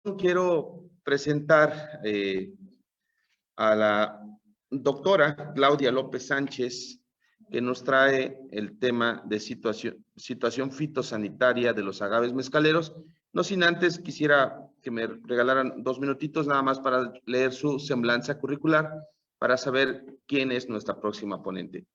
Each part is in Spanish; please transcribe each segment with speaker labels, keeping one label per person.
Speaker 1: Quiero presentar a la doctora Claudia López Sánchez, que nos trae el tema de situación fitosanitaria de los agaves mezcaleros. No sin antes quisiera que me regalaran 2 minutitos nada más para leer su semblanza curricular, para saber quién es nuestra próxima ponente.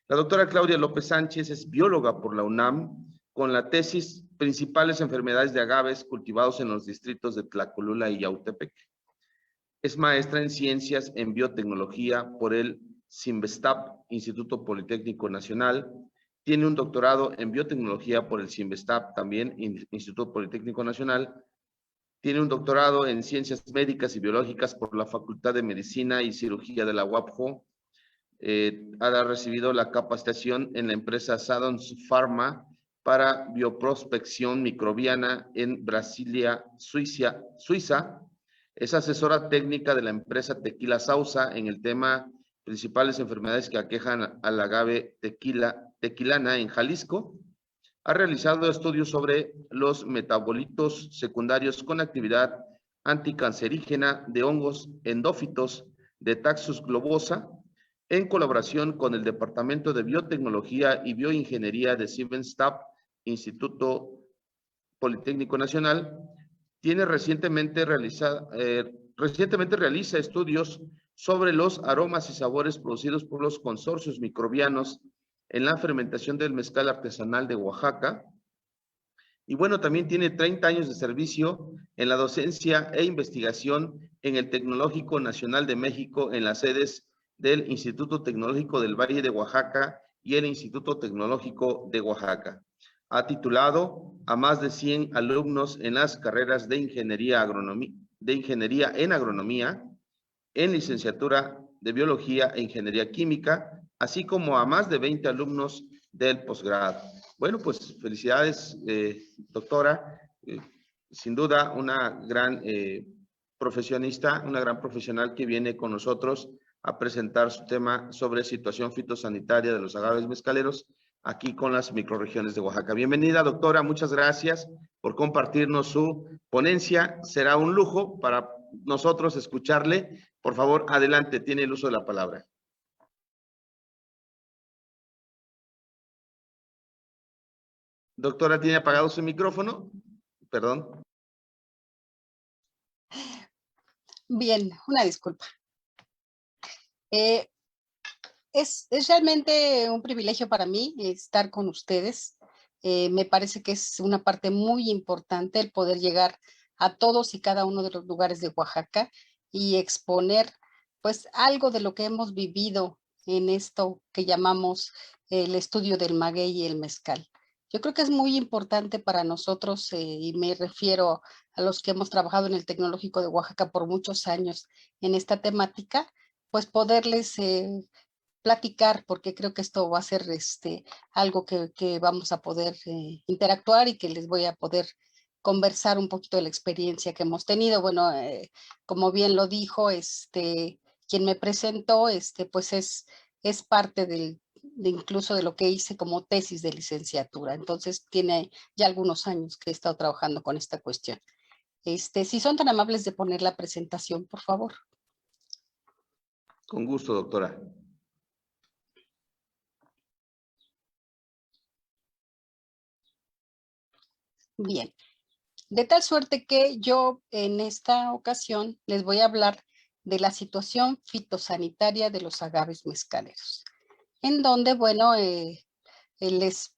Speaker 1: La doctora Claudia López Sánchez es bióloga por la UNAM, con la tesis Principales enfermedades de agaves cultivados en los distritos de Tlacolula y Yautepec. Es maestra en ciencias en biotecnología por el CIMBESTAP, Instituto Politécnico Nacional. Tiene un doctorado en biotecnología por el CIMBESTAP, también Instituto Politécnico Nacional. Tiene un doctorado en ciencias médicas y biológicas por la Facultad de Medicina y Cirugía de la UAPJO. Ha recibido la capacitación en la empresa Sadons Pharma para bioprospección microbiana en Brasilia, Suiza. Es asesora técnica de la empresa Tequila Sauza en el tema principales enfermedades que aquejan al agave tequilana en Jalisco. Ha realizado estudios sobre los metabolitos secundarios con actividad anticancerígena de hongos endófitos de Taxus globosa, en colaboración con el Departamento de Biotecnología y Bioingeniería de CIMBESTAP, Instituto Politécnico Nacional. Recientemente realiza estudios sobre los aromas y sabores producidos por los consorcios microbianos en la fermentación del mezcal artesanal de Oaxaca. Y bueno, también tiene 30 años de servicio en la docencia e investigación en el Tecnológico Nacional de México, en las sedes del Instituto Tecnológico del Valle de Oaxaca y el Instituto Tecnológico de Oaxaca. Ha titulado a más de 100 alumnos en las carreras de ingeniería en agronomía, en licenciatura de biología e ingeniería química, así como a más de 20 alumnos del posgrado. Bueno, pues felicidades, doctora. Sin duda, una gran profesionista, una gran profesional que viene con nosotros a presentar su tema sobre situación fitosanitaria de los agaves mezcaleros aquí con las microrregiones de Oaxaca. Bienvenida, doctora. Muchas gracias por compartirnos su ponencia. Será un lujo para nosotros escucharle. Por favor, adelante, tiene el uso de la palabra. Doctora, ¿tiene apagado su micrófono? Perdón.
Speaker 2: Bien, una disculpa. Es realmente un privilegio para mí estar con ustedes. Me parece que es una parte muy importante el poder llegar a todos y cada uno de los lugares de Oaxaca y exponer pues algo de lo que hemos vivido en esto que llamamos el estudio del maguey y el mezcal. Yo creo que es muy importante para nosotros, y me refiero a los que hemos trabajado en el Tecnológico de Oaxaca por muchos años en esta temática, pues poderles platicar, porque creo que esto va a ser algo que vamos a poder interactuar y que les voy a poder conversar un poquito de la experiencia que hemos tenido. Bueno, como bien lo dijo, quien me presentó, pues es parte de incluso de lo que hice como tesis de licenciatura. Entonces, tiene ya algunos años que he estado trabajando con esta cuestión. Si son tan amables de poner la presentación, por favor.
Speaker 1: Con gusto, doctora.
Speaker 2: Bien, de tal suerte que yo en esta ocasión les voy a hablar de la situación fitosanitaria de los agaves mezcaleros, en donde, bueno, les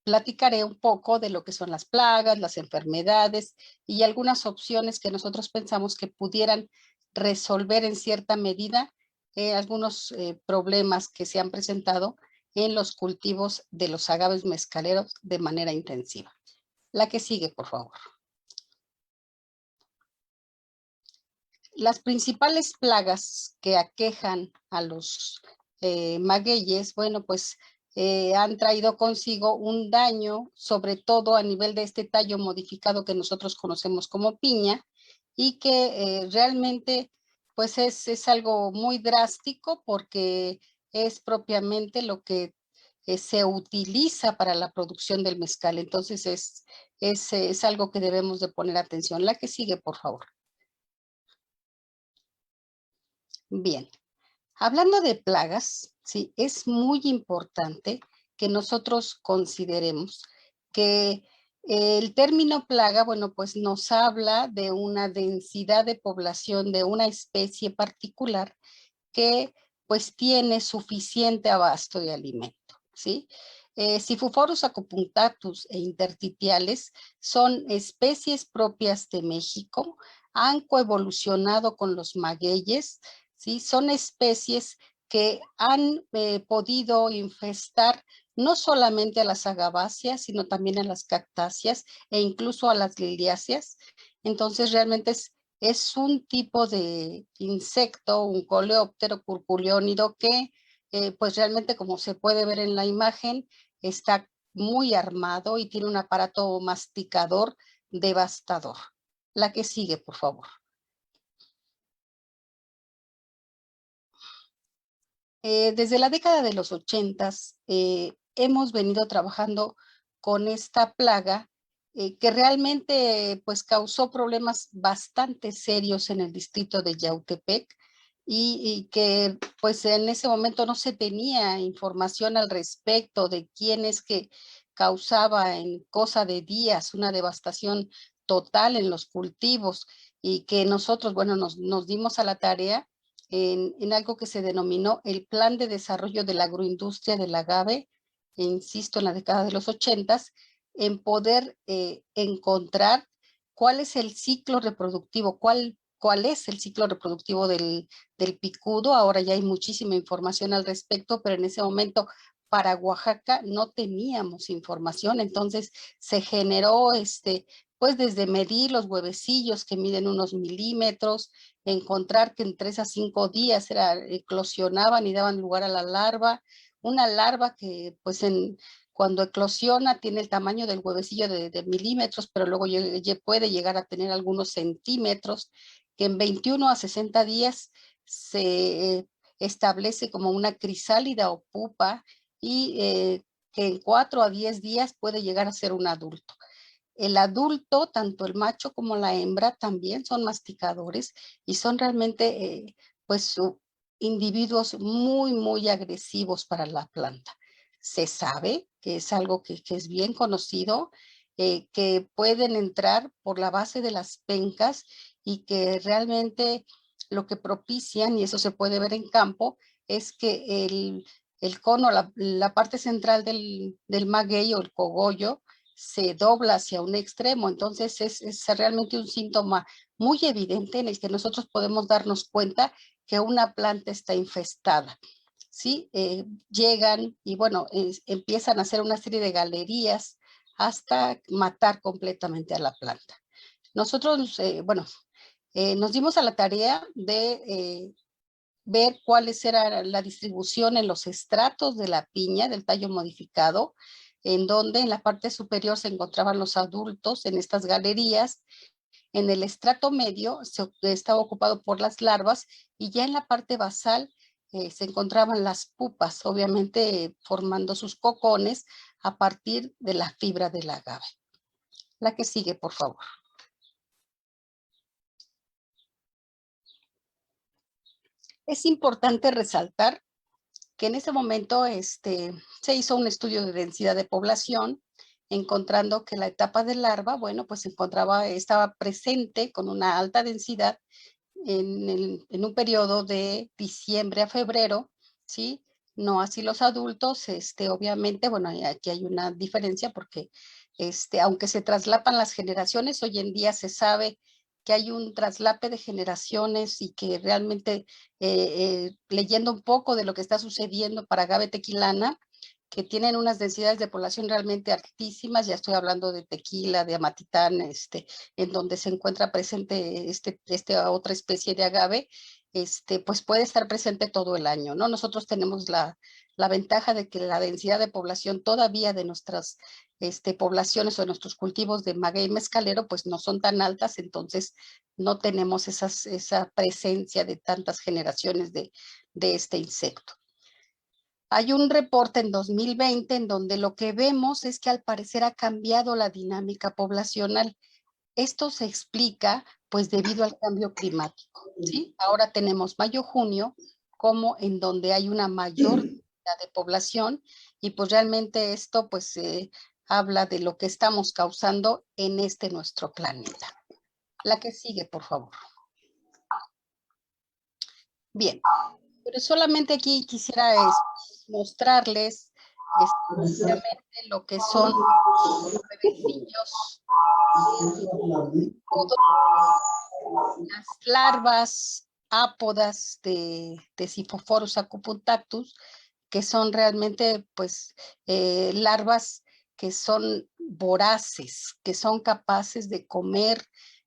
Speaker 2: platicaré un poco de lo que son las plagas, las enfermedades y algunas opciones que nosotros pensamos que pudieran resolver en cierta medida algunos problemas que se han presentado en los cultivos de los agaves mezcaleros de manera intensiva. La que sigue, por favor. Las principales plagas que aquejan a los magueyes, bueno, pues han traído consigo un daño, sobre todo a nivel de este tallo modificado que nosotros conocemos como piña, y que realmente pues es algo muy drástico porque es propiamente lo que se utiliza para la producción del mezcal. Entonces es algo que debemos de poner atención. La que sigue, por favor. Bien, hablando de plagas, sí, es muy importante que nosotros consideremos que el término plaga, bueno, pues nos habla de una densidad de población de una especie particular que pues tiene suficiente abasto de alimento, ¿sí? Sifuforus acupunctatus e intertitiales son especies propias de México, han coevolucionado con los magueyes, ¿sí? Son especies que han podido infestar no solamente a las agaváceas, sino también a las cactáceas e incluso a las liliáceas. Entonces, realmente es un tipo de insecto, un coleóptero curculiónido que, pues realmente como se puede ver en la imagen, está muy armado y tiene un aparato masticador devastador. La que sigue, por favor. Desde la década de los 80 hemos venido trabajando con esta plaga que realmente pues causó problemas bastante serios en el distrito de Yautepec y que pues en ese momento no se tenía información al respecto de quién es que causaba en cosa de días una devastación total en los cultivos y que nosotros, bueno, nos dimos a la tarea en algo que se denominó el Plan de Desarrollo de la Agroindustria del Agave, e insisto, en la década de los 80, en poder encontrar cuál es el ciclo reproductivo, cuál es el ciclo reproductivo del picudo. Ahora ya hay muchísima información al respecto, pero en ese momento para Oaxaca no teníamos información, entonces se generó pues desde medir los huevecillos que miden unos milímetros, encontrar que en 3 a 5 días eclosionaban y daban lugar a la larva, una larva que pues cuando eclosiona tiene el tamaño del huevecillo de milímetros, pero luego puede llegar a tener algunos centímetros, que en 21 a 60 días se establece como una crisálida o pupa y que en 4 a 10 días puede llegar a ser un adulto. El adulto, tanto el macho como la hembra, también son masticadores y son realmente, pues, individuos muy, muy agresivos para la planta. Se sabe que es algo que es bien conocido, que pueden entrar por la base de las pencas y que realmente lo que propician, y eso se puede ver en campo, es que el cono, la parte central del maguey o el cogollo, se dobla hacia un extremo. Entonces es realmente un síntoma muy evidente en el que nosotros podemos darnos cuenta que una planta está infestada. ¿Sí? Llegan y bueno, empiezan a hacer una serie de galerías hasta matar completamente a la planta. Nosotros, bueno, nos dimos a la tarea de ver cuáles era la distribución en los estratos de la piña, del tallo modificado, en donde en la parte superior se encontraban los adultos en estas galerías, en el estrato medio estaba ocupado por las larvas y ya en la parte basal se encontraban las pupas, obviamente formando sus cocones a partir de la fibra del agave. La que sigue, por favor. Es importante resaltar que en ese momento se hizo un estudio de densidad de población, encontrando que la etapa de larva, bueno, pues estaba presente con una alta densidad en un periodo de diciembre a febrero, ¿sí? No así los adultos, obviamente, bueno, aquí hay una diferencia porque, aunque se traslapan las generaciones, hoy en día se sabe que hay un traslape de generaciones y que realmente, leyendo un poco de lo que está sucediendo para agave tequilana, que tienen unas densidades de población realmente altísimas, ya estoy hablando de tequila, de amatitán, en donde se encuentra presente esta otra especie de agave, pues puede estar presente todo el año, ¿no? Nosotros tenemos la ventaja de que la densidad de población todavía de nuestras poblaciones o de nuestros cultivos de maguey mezcalero, pues no son tan altas, entonces no tenemos esa presencia de tantas generaciones de este insecto. Hay un reporte en 2020 en donde lo que vemos es que al parecer ha cambiado la dinámica poblacional. Esto se explica pues debido al cambio climático, ¿sí? Ahora tenemos mayo-junio como en donde hay una mayor densidad de población y pues realmente esto pues habla de lo que estamos causando en este nuestro planeta. La que sigue, por favor. Bien, pero solamente aquí quisiera mostrarles precisamente lo que son huevecillos, las larvas ápodas de Siphophorus acupunctatus, que son realmente pues larvas que son voraces, que son capaces de comer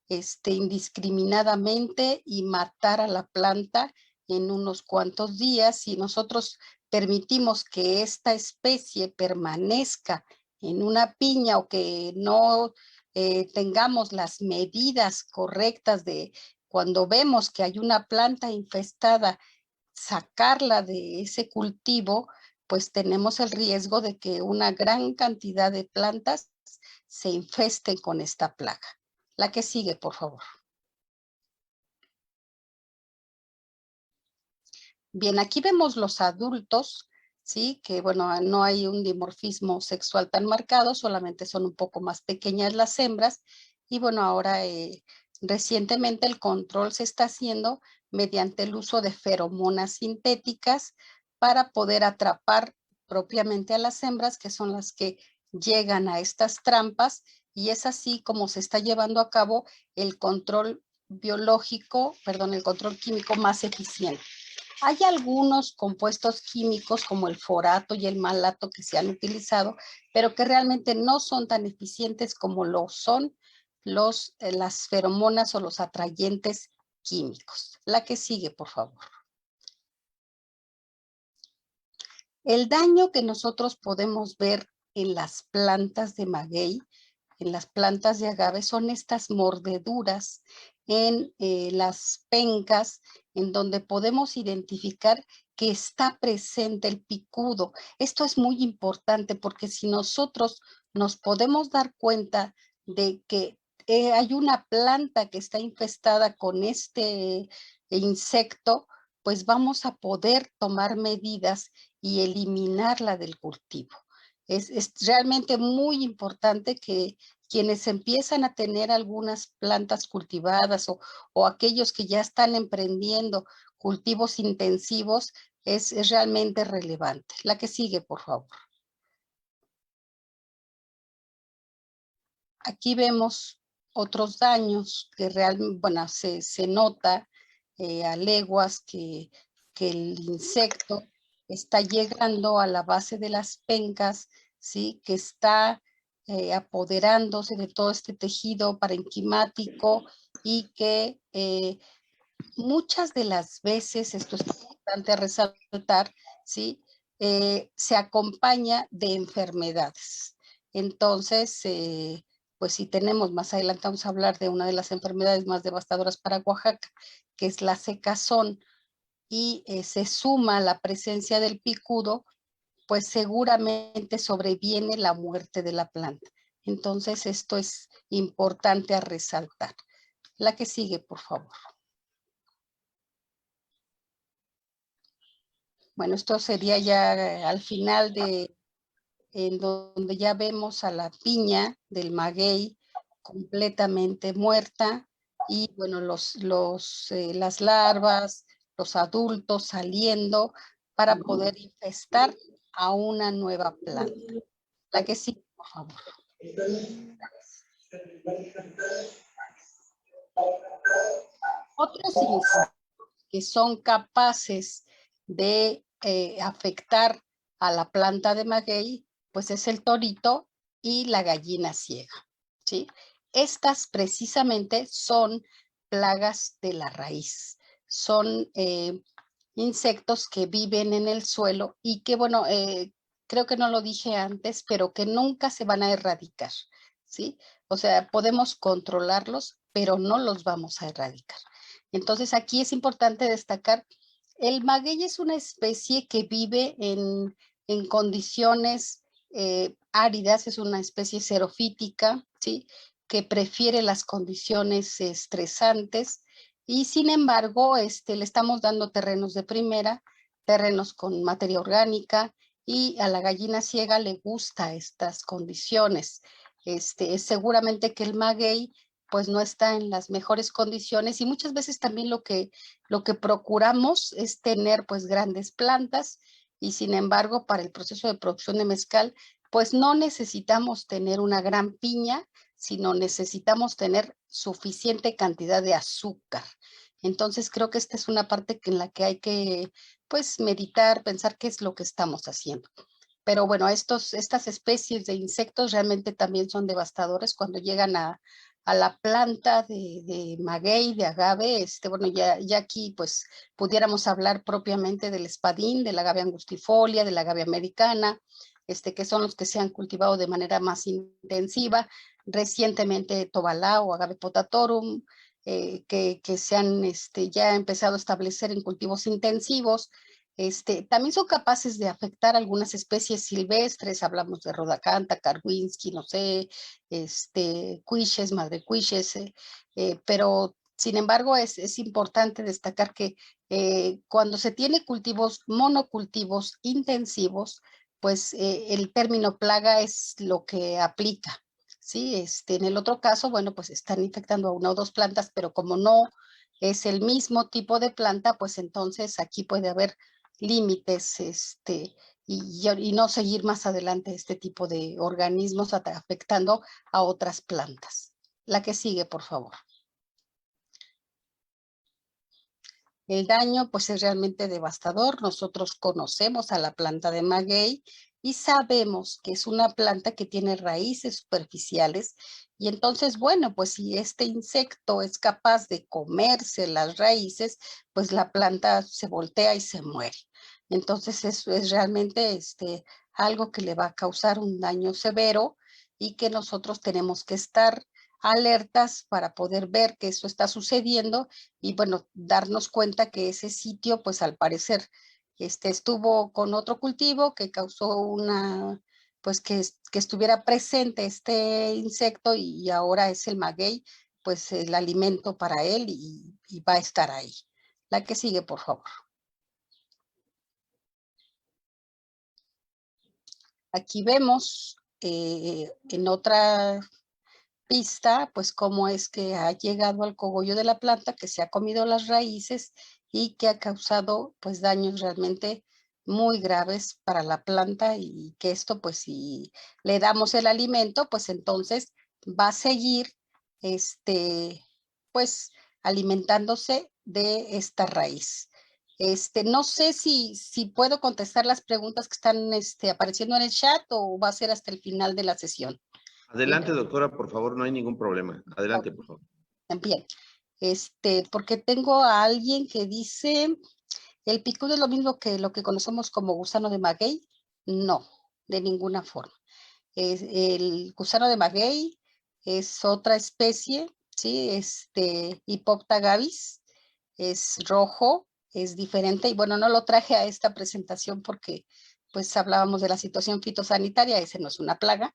Speaker 2: indiscriminadamente y matar a la planta en unos cuantos días. Si nosotros permitimos que esta especie permanezca en una piña o que no tengamos las medidas correctas de cuando vemos que hay una planta infestada, sacarla de ese cultivo, pues tenemos el riesgo de que una gran cantidad de plantas se infesten con esta plaga. La que sigue, por favor. Bien, aquí vemos los adultos, ¿sí? Que bueno, no hay un dimorfismo sexual tan marcado, solamente son un poco más pequeñas las hembras. Y bueno, ahora recientemente el control se está haciendo mediante el uso de feromonas sintéticas para poder atrapar propiamente a las hembras, que son las que llegan a estas trampas, y es así como se está llevando a cabo el control biológico, perdón, el control químico más eficiente. Hay algunos compuestos químicos como el forato y el malato que se han utilizado, pero que realmente no son tan eficientes como lo son las feromonas o los atrayentes químicos. La que sigue, por favor. El daño que nosotros podemos ver en las plantas de maguey, en las plantas de agave, son estas mordeduras en las pencas, en donde podemos identificar que está presente el picudo. Esto es muy importante porque si nosotros nos podemos dar cuenta de que hay una planta que está infestada con este insecto, pues vamos a poder tomar medidas y eliminarla del cultivo. Es realmente muy importante que quienes empiezan a tener algunas plantas cultivadas o aquellos que ya están emprendiendo cultivos intensivos, es realmente relevante. La que sigue, por favor. Aquí vemos otros daños que realmente, bueno, se nota a leguas que el insecto está llegando a la base de las pencas, ¿sí? Que está apoderándose de todo este tejido parenquimático y que muchas de las veces, esto es importante resaltar, ¿sí? Se acompaña de enfermedades. Entonces, pues si tenemos, más adelante vamos a hablar de una de las enfermedades más devastadoras para Oaxaca, que es la secazón, y se suma la presencia del picudo, pues seguramente sobreviene la muerte de la planta. Entonces, esto es importante a resaltar. La que sigue, por favor. Bueno, esto sería ya al final en donde ya vemos a la piña del maguey completamente muerta y bueno, las larvas, los adultos saliendo para poder infestar a una nueva planta. La que sí, por favor. Otros insectos que son capaces de afectar a la planta de maguey, pues es el torito y la gallina ciega, ¿sí? Estas precisamente son plagas de la raíz, son insectos que viven en el suelo y que, bueno, creo que no lo dije antes, pero que nunca se van a erradicar, ¿sí? O sea, podemos controlarlos, pero no los vamos a erradicar. Entonces, aquí es importante destacar El maguey es una especie que vive en condiciones áridas, es una especie xerofítica, ¿sí? Que prefiere las condiciones estresantes y sin embargo le estamos dando terrenos de primera, terrenos con materia orgánica y a la gallina ciega le gusta estas condiciones. Es seguramente que el maguey pues no está en las mejores condiciones y muchas veces también lo que procuramos es tener pues grandes plantas y sin embargo para el proceso de producción de mezcal pues no necesitamos tener una gran piña, sino necesitamos tener suficiente cantidad de azúcar. Entonces creo que esta es una parte en la que hay que pues meditar, pensar qué es lo que estamos haciendo. Pero bueno, estas especies de insectos realmente también son devastadores cuando llegan a la planta de maguey, de agave. Bueno, ya aquí pues pudiéramos hablar propiamente del espadín, de la agave angustifolia, de la agave americana, que son los que se han cultivado de manera más intensiva. Recientemente tobalá o agave potatorum, que se han ya empezado a establecer en cultivos intensivos. También son capaces de afectar algunas especies silvestres, hablamos de rodacanta, karwinski, no sé, cuiches, madrecuiches, pero sin embargo es importante destacar que cuando se tiene cultivos, monocultivos intensivos, pues el término plaga es lo que aplica, ¿sí? En el otro caso, bueno, pues están infectando a una o dos plantas, pero como no es el mismo tipo de planta, pues entonces aquí puede haber límites, y no seguir más adelante este tipo de organismos afectando a otras plantas. La que sigue, por favor. El daño pues es realmente devastador. Nosotros conocemos a la planta de maguey y sabemos que es una planta que tiene raíces superficiales y entonces, bueno, pues si este insecto es capaz de comerse las raíces, pues la planta se voltea y se muere. Entonces eso es realmente algo que le va a causar un daño severo y que nosotros tenemos que estar alertas para poder ver que eso está sucediendo y bueno, darnos cuenta que ese sitio, pues al parecer, estuvo con otro cultivo que causó pues que estuviera presente este insecto y ahora es el maguey, pues el alimento para él y va a estar ahí. La que sigue, por favor. Aquí vemos en otra pista, pues cómo es que ha llegado al cogollo de la planta, que se ha comido las raíces y que ha causado pues daños realmente muy graves para la planta y que esto pues si le damos el alimento, pues entonces va a seguir pues alimentándose de esta raíz. No sé si puedo contestar las preguntas que están apareciendo en el chat o va a ser hasta el final de la sesión.
Speaker 1: Adelante, doctora, por favor, no hay ningún problema. Adelante, por favor.
Speaker 2: Bien, porque tengo a alguien que dice, ¿el picudo es lo mismo que lo que conocemos como gusano de maguey? No, de ninguna forma. El gusano de maguey es otra especie, ¿sí? Hipopta gavis, es rojo, es diferente, y bueno, no lo traje a esta presentación porque pues hablábamos de la situación fitosanitaria, ese no es una plaga,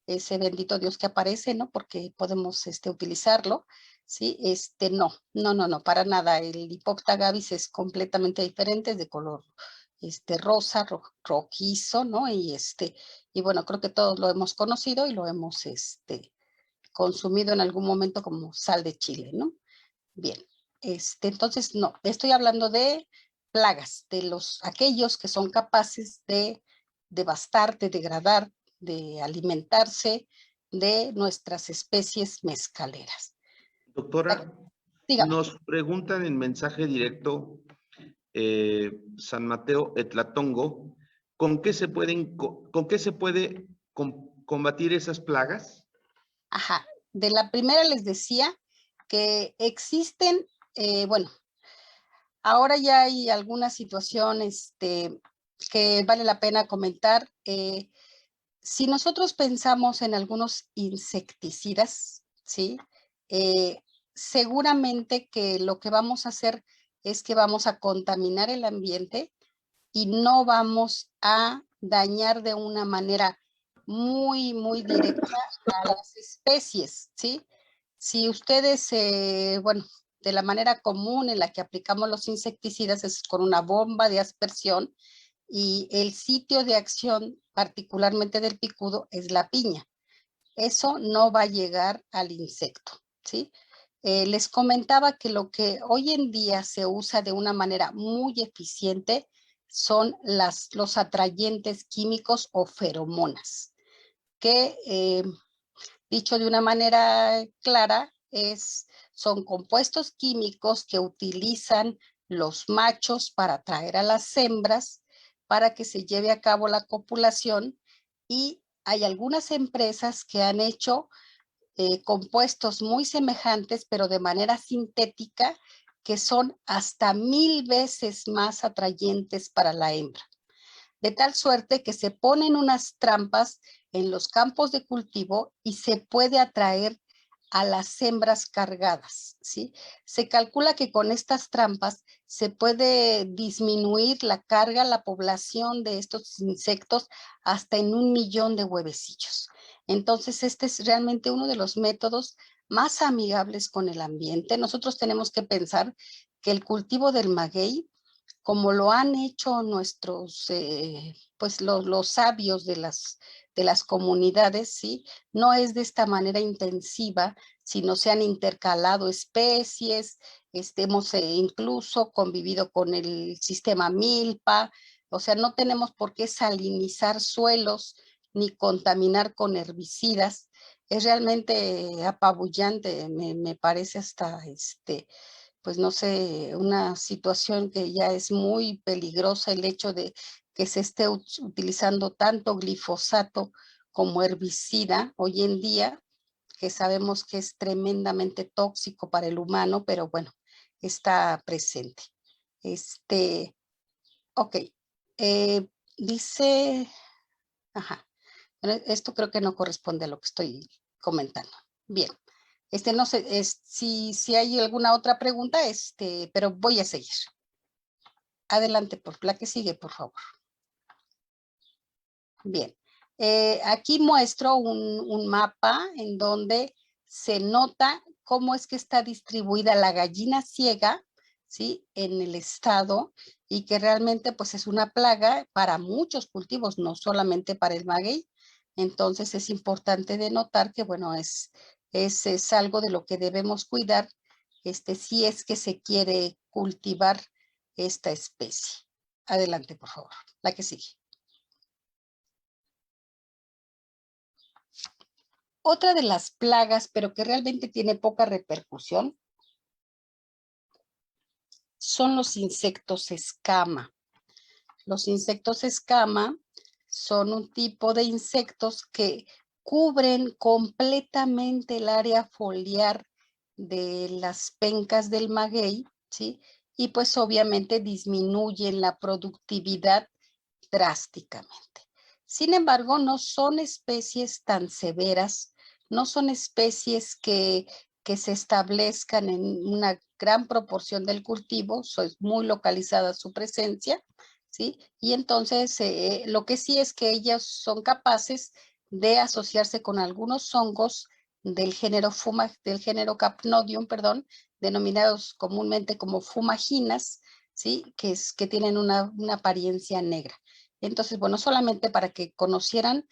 Speaker 2: ese bendito Dios que aparece, ¿no? Porque podemos utilizarlo, ¿sí? No, para nada. El Hipopta gavis es completamente diferente, es de color rosa, rojizo, ¿no? Y bueno, creo que todos lo hemos conocido y lo hemos consumido en algún momento como sal de chile, ¿no? Bien, entonces no, estoy hablando de plagas, de aquellos que son capaces de devastar, de degradar, de alimentarse de nuestras especies mezcaleras.
Speaker 1: Doctora,
Speaker 2: Dígame.
Speaker 1: nos preguntan en mensaje directo San Mateo Etlatongo, ¿con qué se puede combatir esas plagas?
Speaker 2: Ajá, de la primera les decía que existen, bueno, ahora ya hay alguna situación que vale la pena comentar. Si nosotros pensamos en algunos insecticidas, ¿sí? Seguramente que lo que vamos a hacer es que vamos a contaminar el ambiente y no vamos a dañar de una manera muy, muy directa a las especies, ¿sí? Si ustedes, bueno, de la manera común en la que aplicamos los insecticidas es con una bomba de aspersión y el sitio de acción, particularmente del picudo, es la piña. Eso no va a llegar al insecto, ¿sí? Les comentaba que lo que hoy en día se usa de una manera muy eficiente son los atrayentes químicos o feromonas, que dicho de una manera clara, son compuestos químicos que utilizan los machos para atraer a las hembras para que se lleve a cabo la copulación, y hay algunas empresas que han hecho compuestos muy semejantes, pero de manera sintética, que son hasta 1000 veces más atrayentes para la hembra. De tal suerte que se ponen unas trampas en los campos de cultivo y se puede atraer a las hembras cargadas, ¿sí? Se calcula que con estas trampas se puede disminuir la carga, la población de estos insectos hasta en 1 millón de huevecillos. Entonces, este es realmente uno de los métodos más amigables con el ambiente. Nosotros tenemos que pensar que el cultivo del maguey, como lo han hecho nuestros, pues los sabios de las comunidades, ¿sí? No es de esta manera intensiva, sino se han intercalado especies, hemos incluso convivido con el sistema milpa, o sea, no tenemos por qué salinizar suelos ni contaminar con herbicidas. Es realmente apabullante, me parece hasta pues no sé, una situación que ya es muy peligrosa, el hecho de que se esté utilizando tanto glifosato como herbicida hoy en día, que sabemos que es tremendamente tóxico para el humano, pero bueno, está presente. Ok, dice, ajá, esto creo que no corresponde a lo que estoy comentando. Bien. No sé si hay alguna otra pregunta, pero voy a seguir. Adelante, por la que sigue, por favor. Bien. Aquí muestro un mapa en donde se nota cómo es que está distribuida la gallina ciega, ¿sí? En el estado, y que realmente pues es una plaga para muchos cultivos, no solamente para el maguey. Entonces es importante de notar que, bueno, es algo de lo que debemos cuidar, si es que se quiere cultivar esta especie. Adelante, por favor, la que sigue. Otra de las plagas, pero que realmente tiene poca repercusión, son los insectos escama. Los insectos escama son un tipo de insectos que cubren completamente el área foliar de las pencas del maguey, ¿sí? Y pues obviamente disminuyen la productividad drásticamente. Sin embargo, no son especies tan severas, no son especies que se establezcan en una gran proporción del cultivo, es muy localizada su presencia, ¿sí? Y entonces lo que sí es que ellas son capaces de asociarse con algunos hongos del género Capnodium, perdón, denominados comúnmente como fumaginas, ¿sí? Que tienen una apariencia negra. Entonces, bueno, solamente para que conocieran,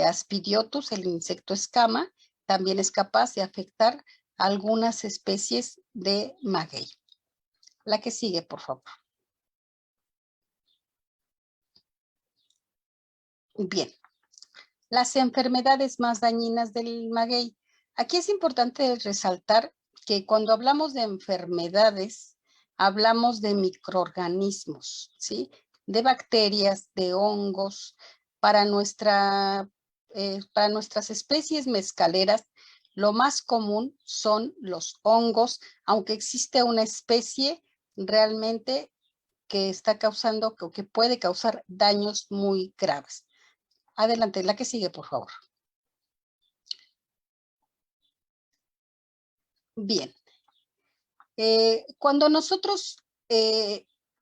Speaker 2: Aspidiotus, el insecto escama, también es capaz de afectar a algunas especies de maguey. La que sigue, por favor. Bien, las enfermedades más dañinas del maguey. Aquí es importante resaltar que cuando hablamos de enfermedades, hablamos de microorganismos, ¿sí? De bacterias, de hongos. Para nuestras especies mezcaleras, lo más común son los hongos, aunque existe una especie realmente que está causando o que puede causar daños muy graves. Adelante, la que sigue, por favor. Bien. Cuando nosotros,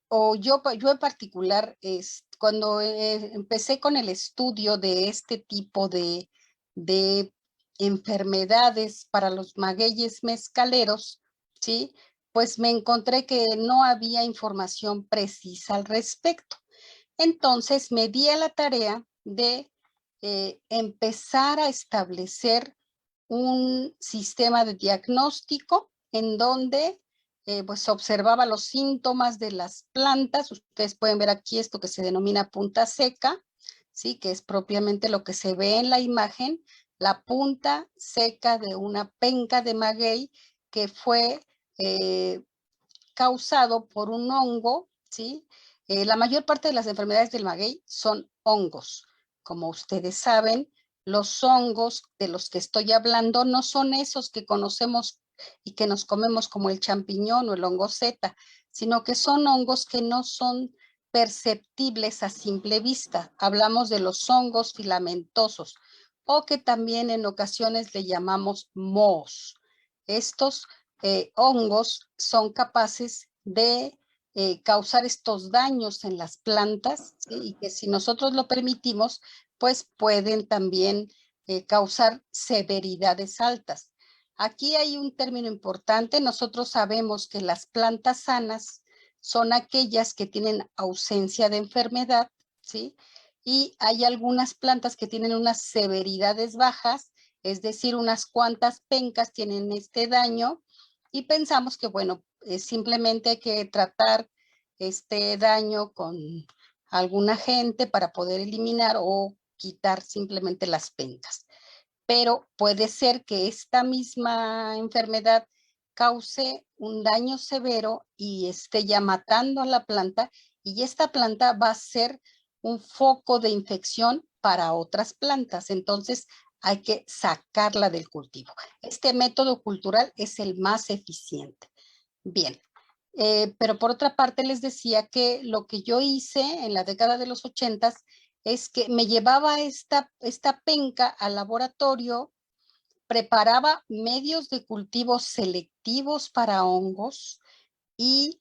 Speaker 2: o yo en particular, cuando empecé con el estudio de este tipo de enfermedades para los magueyes mezcaleros, ¿sí? Pues me encontré que no había información precisa al respecto. Entonces me di a la tarea de empezar a establecer un sistema de diagnóstico en donde pues observaba los síntomas de las plantas. Ustedes pueden ver aquí esto que se denomina punta seca, ¿sí? Que es propiamente lo que se ve en la imagen, la punta seca de una penca de maguey que fue causado por un hongo, ¿sí? La mayor parte de las enfermedades del maguey son hongos. Como ustedes saben, los hongos de los que estoy hablando no son esos que conocemos y que nos comemos como el champiñón o el hongo Z, sino que son hongos que no son perceptibles a simple vista. Hablamos de los hongos filamentosos o que también en ocasiones le llamamos mohos. Estos hongos son capaces de causar estos daños en las plantas, ¿sí? Y que si nosotros lo permitimos, pues pueden también causar severidades altas. Aquí hay un término importante. Nosotros sabemos que las plantas sanas son aquellas que tienen ausencia de enfermedad, ¿sí? Y hay algunas plantas que tienen unas severidades bajas, es decir, unas cuantas pencas tienen este daño y pensamos que, bueno, simplemente hay que tratar este daño con algún agente para poder eliminar o quitar simplemente las pencas. Pero puede ser que esta misma enfermedad cause un daño severo y esté ya matando a la planta, y esta planta va a ser un foco de infección para otras plantas. Entonces hay que sacarla del cultivo. Este método cultural es el más eficiente. Bien, pero por otra parte les decía que lo que yo hice en la década de los 80 es que me llevaba esta penca al laboratorio, preparaba medios de cultivo selectivos para hongos y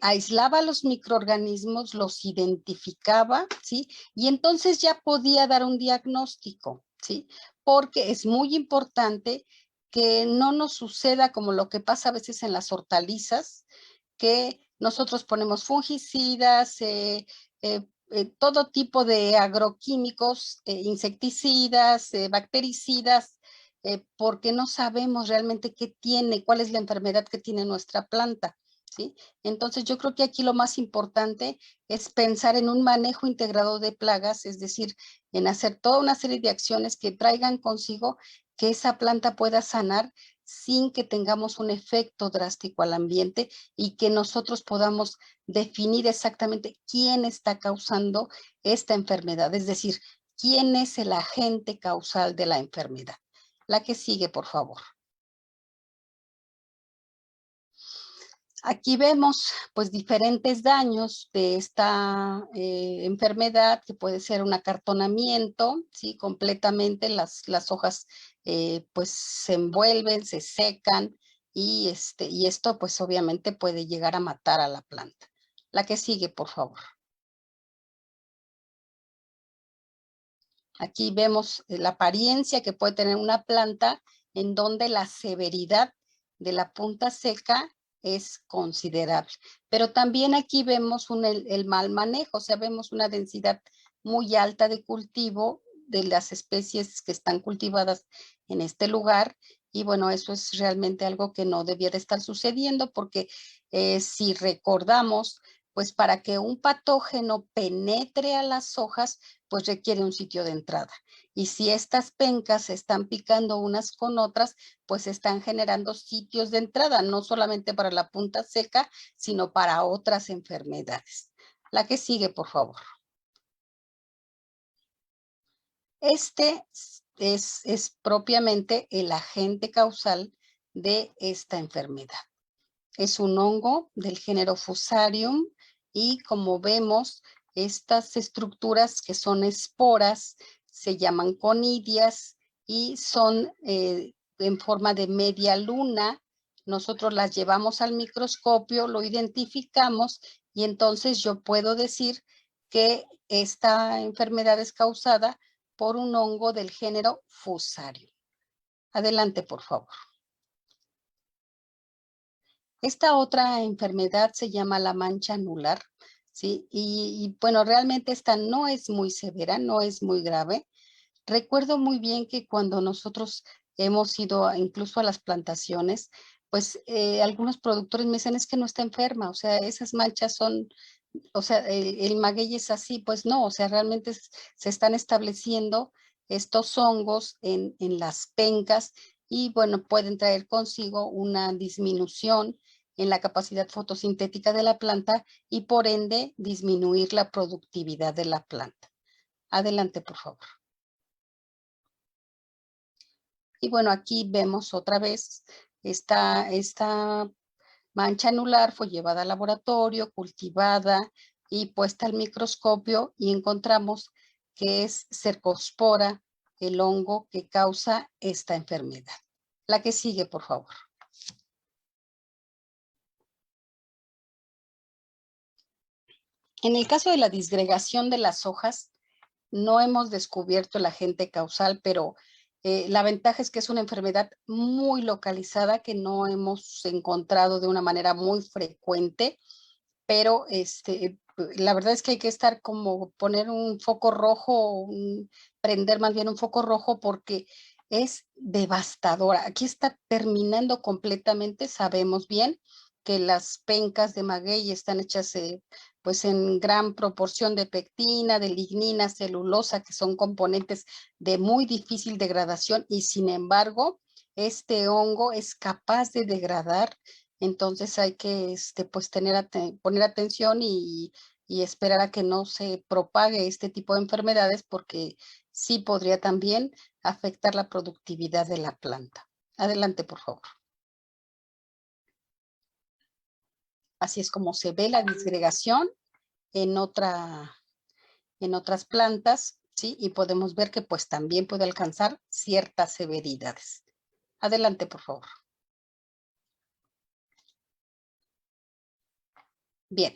Speaker 2: aislaba los microorganismos, los identificaba, ¿sí? Y entonces ya podía dar un diagnóstico, ¿sí? Porque es muy importante que no nos suceda como lo que pasa a veces en las hortalizas, que nosotros ponemos fungicidas, todo tipo de agroquímicos, insecticidas, bactericidas, porque no sabemos realmente qué tiene, cuál es la enfermedad que tiene nuestra planta, ¿sí? Entonces yo creo que aquí lo más importante es pensar en un manejo integrado de plagas, es decir, en hacer toda una serie de acciones que traigan consigo que esa planta pueda sanar sin que tengamos un efecto drástico al ambiente y que nosotros podamos definir exactamente quién está causando esta enfermedad, es decir, quién es el agente causal de la enfermedad. La que sigue, por favor. Aquí vemos pues diferentes daños de esta enfermedad, que puede ser un acartonamiento, ¿sí? Completamente las hojas pues se envuelven, se secan y esto pues obviamente puede llegar a matar a la planta. La que sigue, por favor. Aquí vemos la apariencia que puede tener una planta en donde la severidad de la punta seca es considerable. Pero también aquí vemos el mal manejo, o sea, vemos una densidad muy alta de cultivo de las especies que están cultivadas en este lugar. Y bueno, eso es realmente algo que no debiera estar sucediendo porque si recordamos, pues para que un patógeno penetre a las hojas, pues requiere un sitio de entrada. Y si estas pencas se están picando unas con otras, pues están generando sitios de entrada, no solamente para la punta seca, sino para otras enfermedades. La que sigue, por favor. Este es propiamente el agente causal de esta enfermedad. Es un hongo del género Fusarium y como vemos, estas estructuras que son esporas se llaman conidias y son en forma de media luna. nosotros las llevamos al microscopio, lo identificamos y entonces yo puedo decir que esta enfermedad es causada por un hongo del género Fusarium. Adelante, por favor. Esta otra enfermedad se llama la mancha anular, ¿sí? Bueno, realmente esta no es muy severa, no es muy grave. Recuerdo muy bien que cuando nosotros hemos ido incluso a las plantaciones, pues algunos productores me dicen, es que no está enferma, o sea, esas manchas son, o sea, el maguey es así, pues no, o sea, realmente se están estableciendo estos hongos en las pencas y bueno, pueden traer consigo una disminución en la capacidad fotosintética de la planta y por ende disminuir la productividad de la planta. Adelante, por favor. Y bueno, aquí vemos otra vez esta mancha anular fue llevada al laboratorio, cultivada y puesta al microscopio y encontramos que es Cercospora, el hongo que causa esta enfermedad. La que sigue, por favor. En el caso de la disgregación de las hojas, no hemos descubierto el agente causal, pero la ventaja es que es una enfermedad muy localizada que no hemos encontrado de una manera muy frecuente, pero la verdad es que hay que estar como poner un foco rojo, prender más bien un foco rojo porque es devastadora. Aquí está terminando completamente, sabemos bien que las pencas de maguey están hechas pues en gran proporción de pectina, de lignina, celulosa, que son componentes de muy difícil degradación y sin embargo, este hongo es capaz de degradar. Entonces hay que pues poner atención y esperar a que no se propague este tipo de enfermedades porque sí podría también afectar la productividad de la planta. Adelante, por favor. Así es como se ve la disgregación en otras plantas, ¿sí? Y podemos ver que pues también puede alcanzar ciertas severidades. Adelante, por favor. Bien.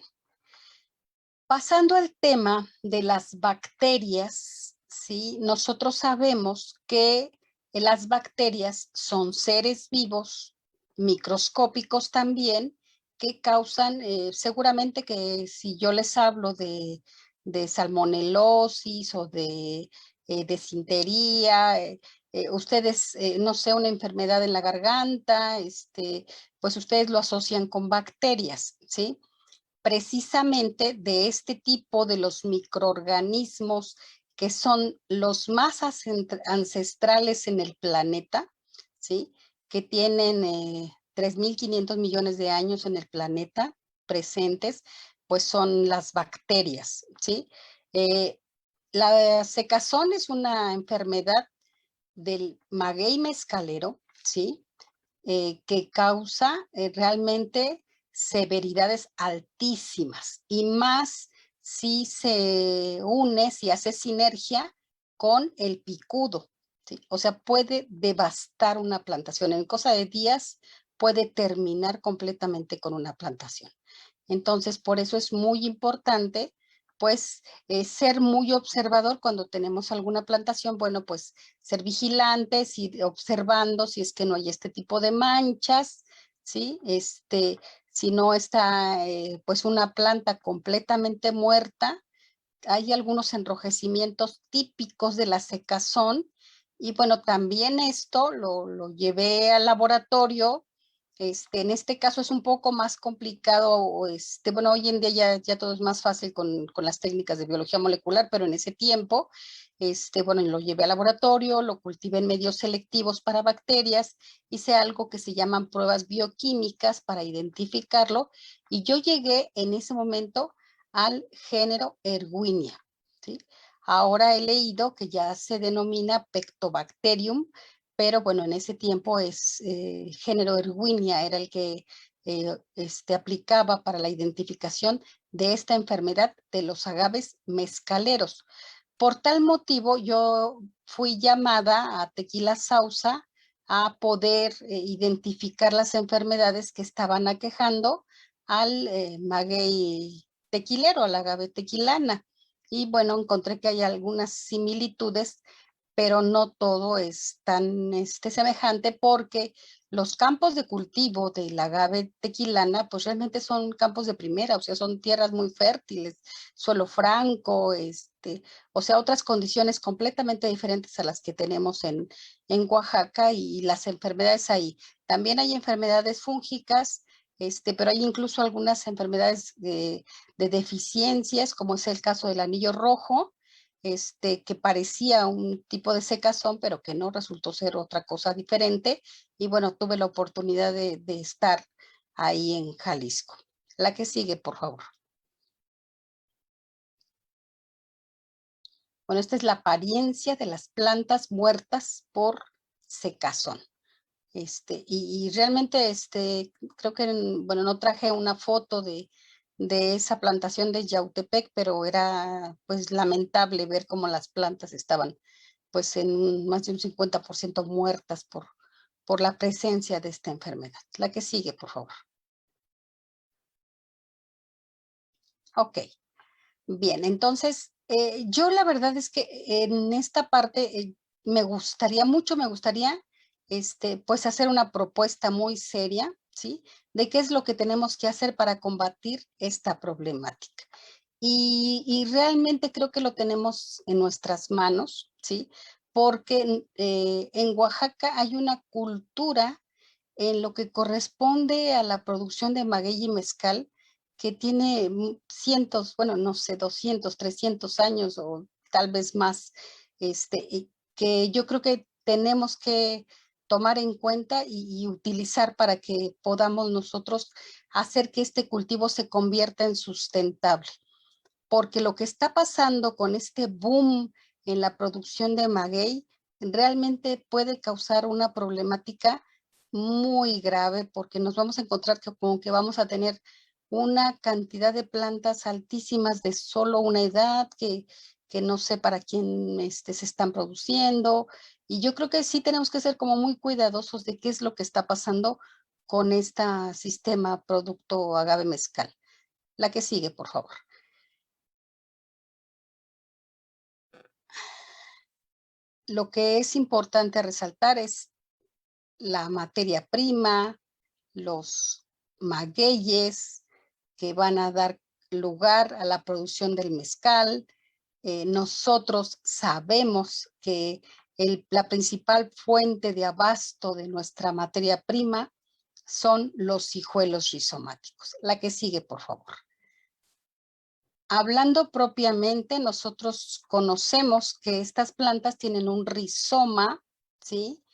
Speaker 2: Pasando al tema de las bacterias, ¿sí? Nosotros sabemos que las bacterias son seres vivos, microscópicos también, que causan, seguramente que si yo les hablo de salmonelosis o de desintería, ustedes, no sé, una enfermedad en la garganta, pues ustedes lo asocian con bacterias, ¿sí? Precisamente de este tipo de los microorganismos que son los más ancestrales en el planeta, ¿sí? Que tienen 3.500 millones de años en el planeta presentes, pues son las bacterias, ¿sí? Eh, la secazón es una enfermedad del maguey mezcalero, ¿sí? Que causa realmente severidades altísimas y más si se une, si hace sinergia con el picudo, ¿sí? O sea, puede devastar una plantación. En cosa de días puede terminar completamente con una plantación. Entonces, por eso es muy importante, pues, ser muy observador cuando tenemos alguna plantación. Bueno, pues, ser vigilantes y observando si es que no hay este tipo de manchas, ¿sí? Si no está, pues, una planta completamente muerta, hay algunos enrojecimientos típicos de la secazón. Y bueno, también esto lo llevé al laboratorio. En este caso es un poco más complicado, bueno, hoy en día ya todo es más fácil con las técnicas de biología molecular, pero en ese tiempo, bueno, lo llevé al laboratorio, lo cultivé en medios selectivos para bacterias, hice algo que se llaman pruebas bioquímicas para identificarlo, y yo llegué en ese momento al género Erwinia, ¿sí? Ahora he leído que ya se denomina Pectobacterium, pero bueno, en ese tiempo género Erwinia era el que aplicaba para la identificación de esta enfermedad de los agaves mezcaleros. Por tal motivo, yo fui llamada a Tequila Sauza a poder identificar las enfermedades que estaban aquejando al maguey tequilero, al agave tequilana. Y bueno, encontré que hay algunas similitudes, pero no todo es tan semejante, porque los campos de cultivo del agave tequilana, pues realmente son campos de primera, o sea, son tierras muy fértiles, suelo franco, o sea, otras condiciones completamente diferentes a las que tenemos en Oaxaca, y las enfermedades ahí. También hay enfermedades fúngicas, pero hay incluso algunas enfermedades de deficiencias, como es el caso del anillo rojo, que parecía un tipo de secazón, pero que no, resultó ser otra cosa diferente. Y bueno, tuve la oportunidad de estar ahí en Jalisco. La que sigue, por favor. Bueno, esta es la apariencia de las plantas muertas por secazón. Y realmente, creo que, bueno, no traje una foto de esa plantación de Yautepec, pero era pues lamentable ver cómo las plantas estaban pues en más de un 50% muertas por la presencia de esta enfermedad. La que sigue, por favor. Ok, bien, entonces yo la verdad es que en esta parte me gustaría pues hacer una propuesta muy seria, ¿sí? De qué es lo que tenemos que hacer para combatir esta problemática. Y realmente creo que lo tenemos en nuestras manos, ¿sí? Porque en Oaxaca hay una cultura en lo que corresponde a la producción de maguey y mezcal, que tiene cientos, bueno, no sé, 200, 300 años o tal vez más, y que yo creo que tenemos que tomar en cuenta y utilizar para que podamos nosotros hacer que este cultivo se convierta en sustentable. Porque lo que está pasando con este boom en la producción de maguey realmente puede causar una problemática muy grave, porque nos vamos a encontrar que como que vamos a tener una cantidad de plantas altísimas de solo una edad, que no sé para quién se están produciendo. Y yo creo que sí tenemos que ser como muy cuidadosos de qué es lo que está pasando con este sistema producto agave mezcal. La que sigue, por favor. Lo que es importante resaltar es la materia prima, los magueyes que van a dar lugar a la producción del mezcal. Nosotros sabemos que la principal fuente de abasto de nuestra materia prima son los hijuelos rizomáticos. La que sigue, por favor. Hablando propiamente, nosotros conocemos que estas plantas tienen un rizoma, ¿sí?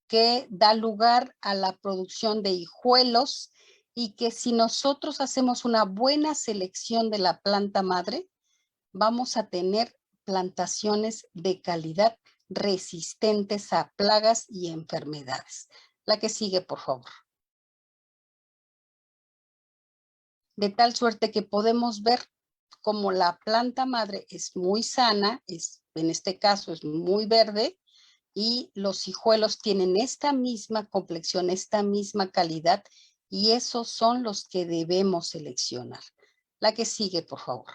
Speaker 2: Que da lugar a la producción de hijuelos, y que si nosotros hacemos una buena selección de la planta madre, vamos a tener plantaciones de calidad resistentes a plagas y enfermedades. La que sigue, por favor. De tal suerte que podemos ver cómo la planta madre es muy sana, en este caso es muy verde, y los hijuelos tienen esta misma complexión, esta misma calidad, y esos son los que debemos seleccionar. La que sigue, por favor.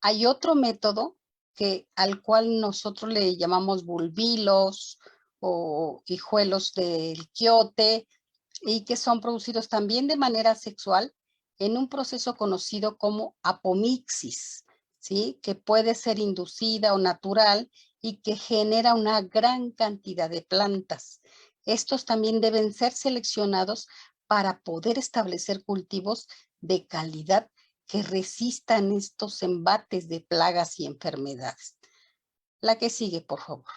Speaker 2: Hay otro método al cual nosotros le llamamos bulbilos o hijuelos del quiote, y que son producidos también de manera sexual en un proceso conocido como apomixis, ¿sí? Que puede ser inducida o natural, y que genera una gran cantidad de plantas. Estos también deben ser seleccionados para poder establecer cultivos de calidad que resistan estos embates de plagas y enfermedades. La que sigue, por favor.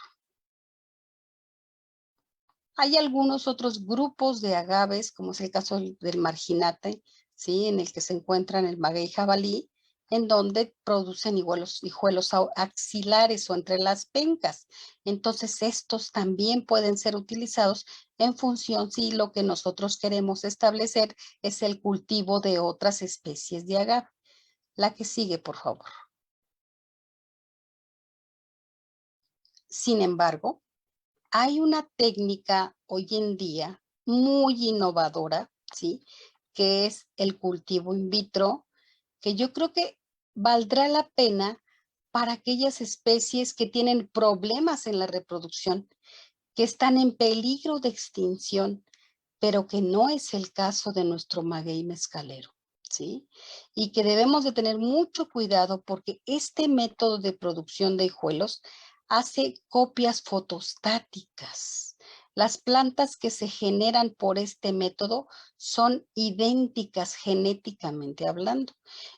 Speaker 2: Hay algunos otros grupos de agaves, como es el caso del marginate, ¿sí? En el que se encuentran el maguey jabalí, en donde producen hijuelos axilares o entre las pencas. Entonces, estos también pueden ser utilizados en función si lo que nosotros queremos establecer es el cultivo de otras especies de agave. La que sigue, por favor. Sin embargo, hay una técnica hoy en día muy innovadora, ¿sí? Que es el cultivo in vitro, que yo creo que valdrá la pena para aquellas especies que tienen problemas en la reproducción, que están en peligro de extinción, pero que no es el caso de nuestro maguey mezcalero, ¿sí? Y que debemos de tener mucho cuidado porque este método de producción de hijuelos hace copias fotostáticas. Las plantas que se generan por este método son idénticas genéticamente hablando.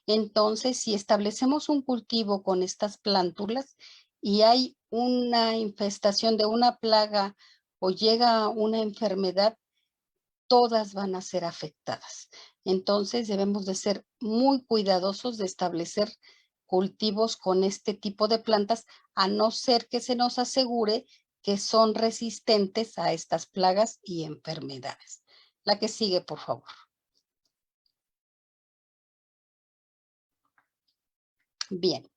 Speaker 2: Entonces, si establecemos un cultivo con estas plántulas y hay una infestación de una plaga o llega una enfermedad, todas van a ser afectadas. Entonces debemos de ser muy cuidadosos de establecer cultivos con este tipo de plantas, a no ser que se nos asegure que son resistentes a estas plagas y enfermedades. La que sigue, por favor. Bien.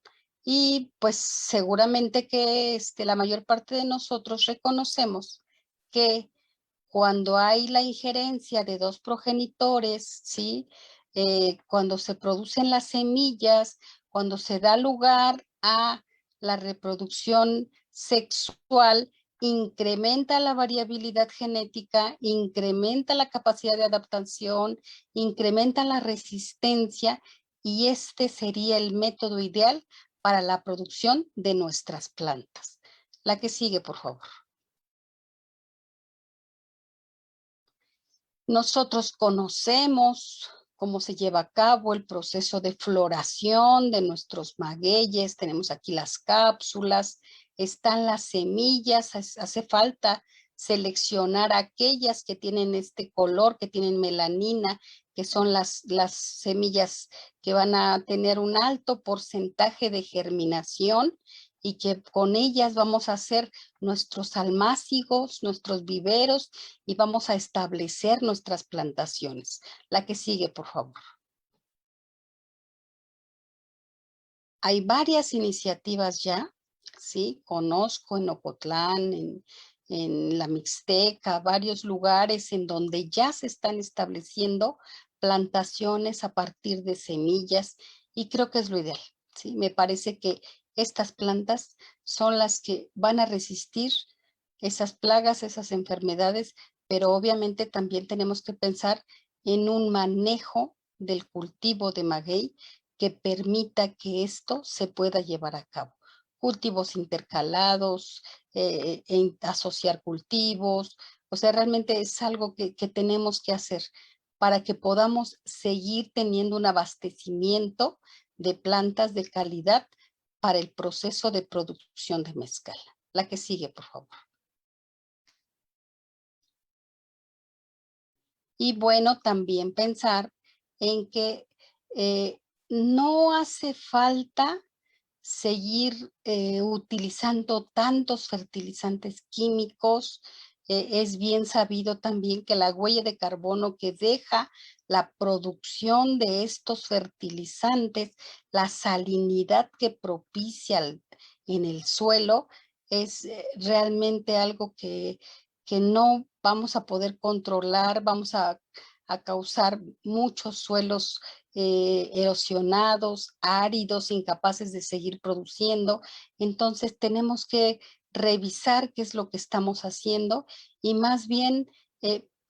Speaker 2: Y pues seguramente que la mayor parte de nosotros reconocemos que cuando hay la injerencia de dos progenitores, ¿sí? Cuando se producen las semillas, cuando se da lugar a la reproducción sexual, incrementa la variabilidad genética, incrementa la capacidad de adaptación, incrementa la resistencia y este sería el método ideal para la producción de nuestras plantas. La que sigue, por favor. Nosotros conocemos cómo se lleva a cabo el proceso de floración de nuestros magueyes. Tenemos aquí las cápsulas, están las semillas. Hace falta seleccionar aquellas que tienen este color, que tienen melanina, que son las semillas que van a tener un alto porcentaje de germinación y que con ellas vamos a hacer nuestros almácigos, nuestros viveros y vamos a establecer nuestras plantaciones. La que sigue, por favor. Hay varias iniciativas ya, ¿sí? Conozco en Ocotlán, en la Mixteca, varios lugares en donde ya se están estableciendo plantaciones a partir de semillas y creo que es lo ideal, ¿sí? Me parece que estas plantas son las que van a resistir esas plagas, esas enfermedades, pero obviamente también tenemos que pensar en un manejo del cultivo de maguey que permita que esto se pueda llevar a cabo. Cultivos intercalados, asociar cultivos, o sea, realmente es algo que tenemos que hacer para que podamos seguir teniendo un abastecimiento de plantas de calidad para el proceso de producción de mezcal. La que sigue, por favor. Y bueno, también pensar en que no hace falta seguir utilizando tantos fertilizantes químicos. Es bien sabido también que la huella de carbono que deja la producción de estos fertilizantes, la salinidad que propicia en el suelo, es realmente algo que no vamos a poder controlar, vamos a causar muchos suelos erosionados, áridos, incapaces de seguir produciendo. Entonces tenemos que revisar qué es lo que estamos haciendo y más bien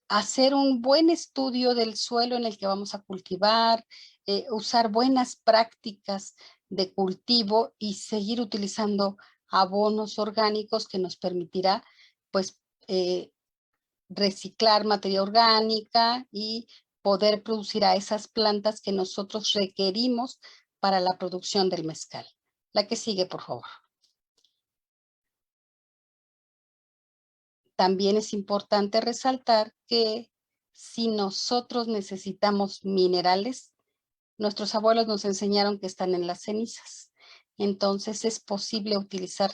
Speaker 2: hacer un buen estudio del suelo en el que vamos a cultivar, usar buenas prácticas de cultivo y seguir utilizando abonos orgánicos que nos permitirá pues reciclar materia orgánica y poder producir a esas plantas que nosotros requerimos para la producción del mezcal. La que sigue, por favor. También es importante resaltar que si nosotros necesitamos minerales, nuestros abuelos nos enseñaron que están en las cenizas. Entonces es posible utilizar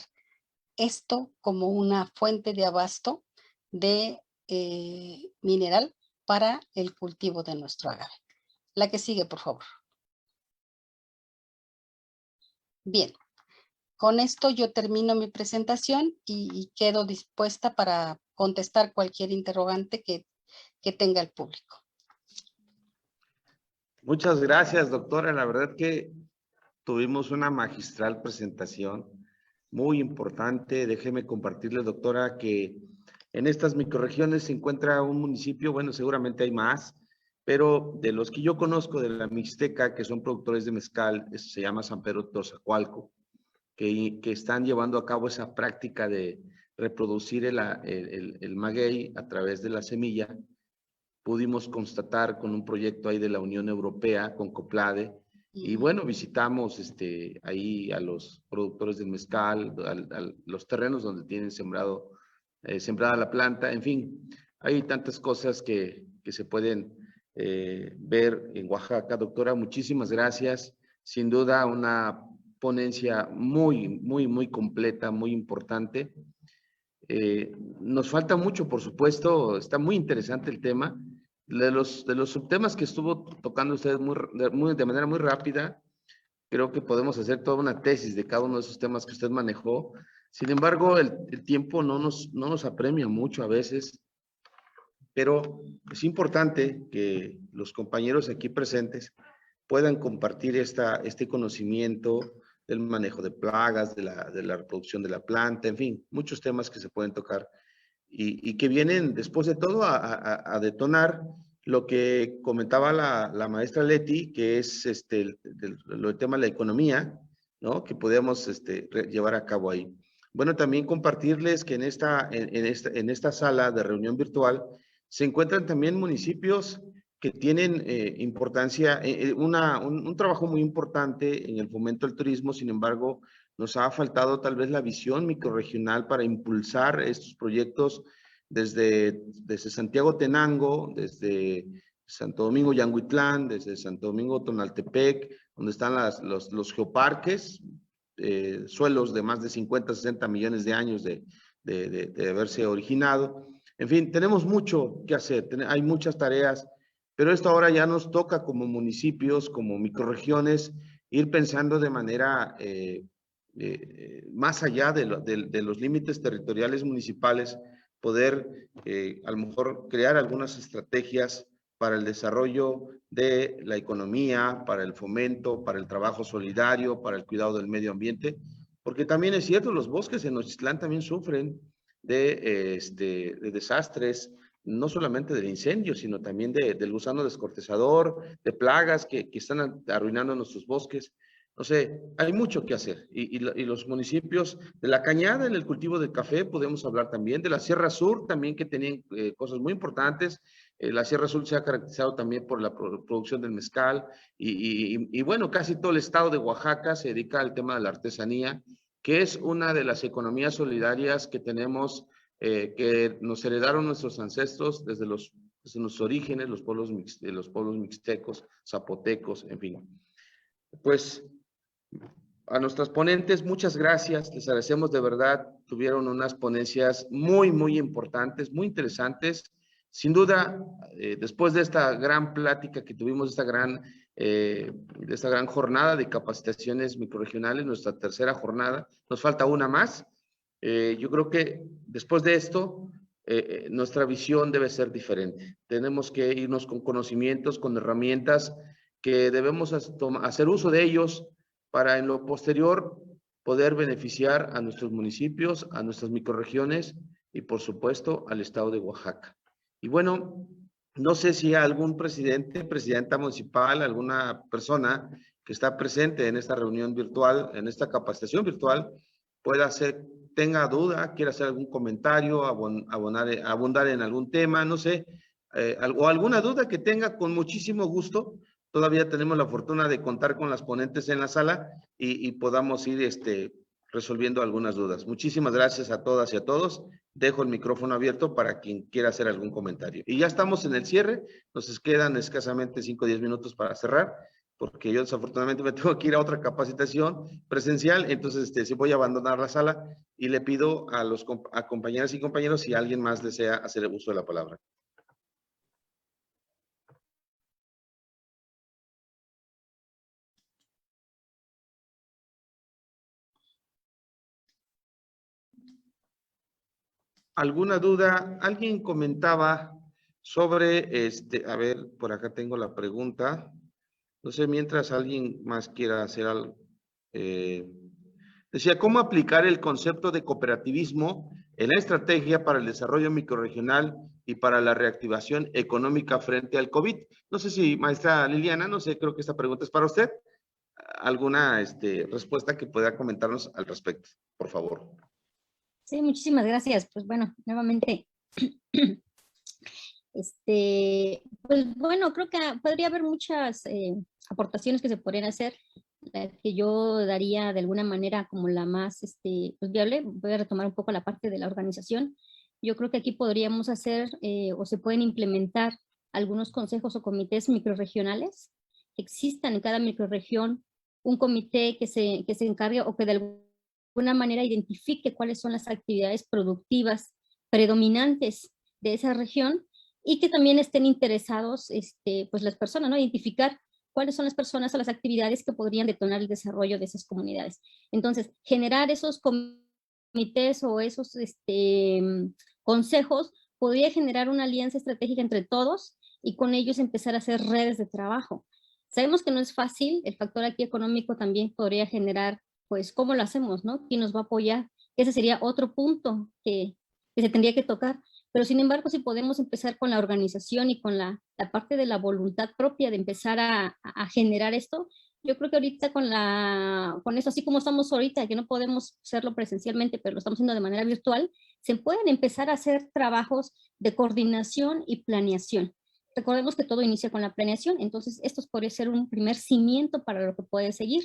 Speaker 2: esto como una fuente de abasto de mineral para el cultivo de nuestro agave. La que sigue, por favor. Bien, Con esto yo termino mi presentación y quedo dispuesta para contestar cualquier interrogante que tenga el público.
Speaker 1: Muchas gracias, doctora. La verdad que tuvimos una magistral presentación muy importante. Déjeme compartirle, doctora, que en estas microrregiones se encuentra un municipio, bueno, seguramente hay más, pero de los que yo conozco de la Mixteca, que son productores de mezcal, se llama San Pedro Tozacualco, que están llevando a cabo esa práctica de reproducir el maguey a través de la semilla. Pudimos constatar con un proyecto ahí de la Unión Europea, con COPLADE, y bueno, visitamos ahí a los productores del mezcal, los terrenos donde tienen sembrada la planta, en fin, hay tantas cosas que se pueden ver en Oaxaca. Doctora, muchísimas gracias. Sin duda, una ponencia muy completa, muy importante. Nos falta mucho, por supuesto, está muy interesante el tema. De los subtemas que estuvo tocando usted de manera muy rápida, creo que podemos hacer toda una tesis de cada uno de esos temas que usted manejó. Sin embargo, el tiempo no nos apremia mucho a veces, pero es importante que los compañeros aquí presentes puedan compartir este conocimiento del manejo de plagas, de la reproducción de la planta, en fin, muchos temas que se pueden tocar y que vienen después de todo a detonar lo que comentaba la maestra Leti, que es el tema de la economía, ¿no? Que podemos llevar a cabo ahí. Bueno, también compartirles que en esta sala de reunión virtual se encuentran también municipios que tienen importancia, un trabajo muy importante en el fomento del turismo. Sin embargo, nos ha faltado tal vez la visión microrregional para impulsar estos proyectos desde Santiago Tenango, desde Santo Domingo Yanguitlán, desde Santo Domingo Tonaltepec, donde están los geoparques, suelos de más de 50, 60 millones de años de haberse originado. En fin, tenemos mucho que hacer, hay muchas tareas, pero esto ahora ya nos toca como municipios, como microrregiones, ir pensando de manera más allá de los límites territoriales municipales, poder a lo mejor crear algunas estrategias para el desarrollo de la economía, para el fomento, para el trabajo solidario, para el cuidado del medio ambiente, porque también es cierto, los bosques en Nochistlán también sufren de desastres, no solamente del incendio, sino también del gusano descortezador, de plagas que están arruinando nuestros bosques. No sé, hay mucho que hacer. Y los municipios de la Cañada en el cultivo del café, podemos hablar también, de la Sierra Sur también, que tenían cosas muy importantes. La Sierra Sur se ha caracterizado también por la producción del mezcal y bueno, casi todo el estado de Oaxaca se dedica al tema de la artesanía, que es una de las economías solidarias que tenemos, que nos heredaron nuestros ancestros desde los orígenes, los pueblos mixtecos, zapotecos, en fin. Pues a nuestras ponentes, muchas gracias, les agradecemos de verdad, tuvieron unas ponencias muy importantes, muy interesantes. Sin duda, después de esta gran plática que tuvimos, de esta gran jornada de capacitaciones microrregionales, nuestra tercera jornada, nos falta una más. Yo creo que después de esto, nuestra visión debe ser diferente. Tenemos que irnos con conocimientos, con herramientas que debemos hacer uso de ellos para en lo posterior poder beneficiar a nuestros municipios, a nuestras microrregiones y por supuesto al estado de Oaxaca. Y bueno, no sé si algún presidente, presidenta municipal, alguna persona que está presente en esta reunión virtual, en esta capacitación virtual, tenga duda, quiera hacer algún comentario, abundar en algún tema, no sé, o alguna duda que tenga, con muchísimo gusto. Todavía tenemos la fortuna de contar con las ponentes en la sala y podamos ir resolviendo algunas dudas. Muchísimas gracias a todas y a todos. Dejo el micrófono abierto para quien quiera hacer algún comentario. Y ya estamos en el cierre. Nos quedan escasamente 5 o 10 minutos para cerrar, porque yo desafortunadamente me tengo que ir a otra capacitación presencial. Entonces, sí voy a abandonar la sala y le pido a compañeras y compañeros si alguien más desea hacer uso de la palabra. ¿Alguna duda? Alguien comentaba sobre, a ver, por acá tengo la pregunta. No sé, mientras alguien más quiera hacer algo. Decía, ¿cómo aplicar el concepto de cooperativismo en la estrategia para el desarrollo microrregional y para la reactivación económica frente al COVID? No sé si, maestra Liliana, no sé, creo que esta pregunta es para usted. ¿Alguna respuesta que pueda comentarnos al respecto, por favor?
Speaker 3: Sí, muchísimas gracias. Pues bueno, nuevamente, pues bueno, creo que podría haber muchas aportaciones que se podrían hacer. La que yo daría de alguna manera como la más pues viable. Voy a retomar un poco la parte de la organización. Yo creo que aquí podríamos hacer o se pueden implementar algunos consejos o comités microrregionales que existan en cada microrregión, un comité que se encargue o que de alguna manera identifique cuáles son las actividades productivas predominantes de esa región y que también estén interesados pues las personas, ¿no? Identificar cuáles son las personas o las actividades que podrían detonar el desarrollo de esas comunidades. Entonces, generar esos comités o esos consejos podría generar una alianza estratégica entre todos y con ellos empezar a hacer redes de trabajo. Sabemos que no es fácil, el factor aquí económico también podría generar, pues, ¿cómo lo hacemos, no? ¿Quién nos va a apoyar? Ese sería otro punto que se tendría que tocar. Pero sin embargo, si podemos empezar con la organización y con la parte de la voluntad propia de empezar a generar esto, yo creo que ahorita con eso, así como estamos ahorita, que no podemos hacerlo presencialmente, pero lo estamos haciendo de manera virtual, se pueden empezar a hacer trabajos de coordinación y planeación. Recordemos que todo inicia con la planeación, entonces esto podría ser un primer cimiento para lo que puede seguir.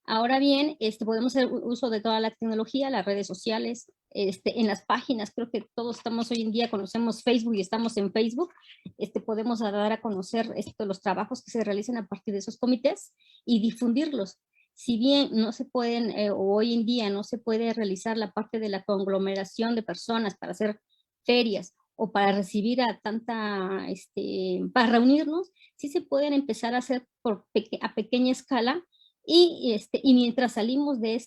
Speaker 3: Ahora bien, podemos hacer uso de toda la tecnología, las redes sociales, en las páginas. Creo que todos estamos hoy en día, conocemos Facebook y estamos en Facebook. Podemos dar a conocer los trabajos que se realizan a partir de esos comités y difundirlos. Si bien no se pueden, o hoy en día no se puede realizar la parte de la conglomeración de personas para hacer ferias o para recibir a para reunirnos, sí se pueden empezar a hacer a pequeña escala y mientras salimos de